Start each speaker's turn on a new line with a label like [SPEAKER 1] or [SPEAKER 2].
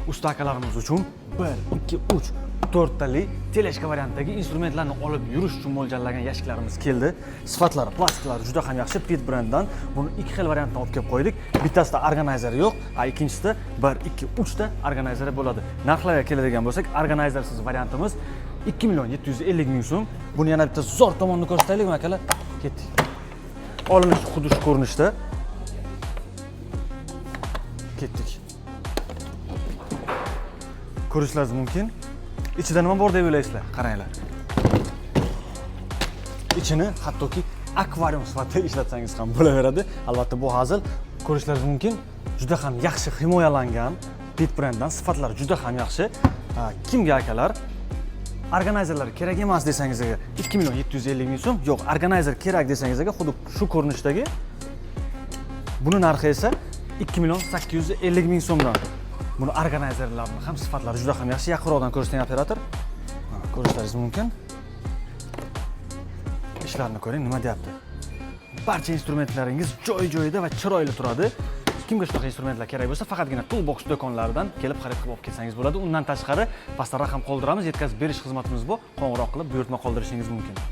[SPEAKER 1] usta akalarimiz uchun 1, 2, 3, 4 tali teleshka variantidagi instrumentlarni olib yurish uchun mo'ljallangan yashiklarimiz keldi. Sifatlari, plastiklari juda ham yaxshi. Pit brenddan buni ikki xil variantdan olib kelib qo'ydik. Bittasida organizer yo'q, ikkinchisida 1, 2, 3 ta organizer bo'ladi. Narxlarga keladigan bo'lsak, organizersiz variantimiz 2 million 750 ming so'm. Buni yana bitta zo'r tomonini ko'rsataylikmi akalar? Ketdik. Olinishi xuddi shu ko'rinishda. Ketdik. Ko'rishlaringiz mumkin. Ichida nima bor deb o'ylaysizlar? Qaranglar. Ichini hattoki akvarium sifatida ishlatsangiz ham bo'laveradi. Albatta bu hazil. Ko'rishlaringiz mumkin. Juda ham yaxshi himoyalangan Pit brenddan, sifatlari juda ham yaxshi. Kimga akalar organizerlar kerak emas desangizga 2 million 750 ming so'm, yo'q, organizer kerak desangizga xuddi shu ko'rinishdagi buni narxi esa 2 million 850 ming so'mdan. Buni organizerlarning ham sifatlari juda ham yaxshi. Yaqinroqdan ko'rsating operator. Ko'rishlaringiz mumkin. Ishlarini ko'ring, nima deyapti? Barcha instrumentlaringiz joy-joyida va chiroyli turadi. Kimga shunaqa instrumentlar kerak bo'lsa, faqatgina Toolbox do'konlaridan kelib xarid qilib olib kelsangiz bo'ladi. Undan tashqari pastda raqam qoldiramiz, yetkazib berish xizmatimiz bor. Qo'ng'iroq qilib buyurtma qoldirishingiz mumkin.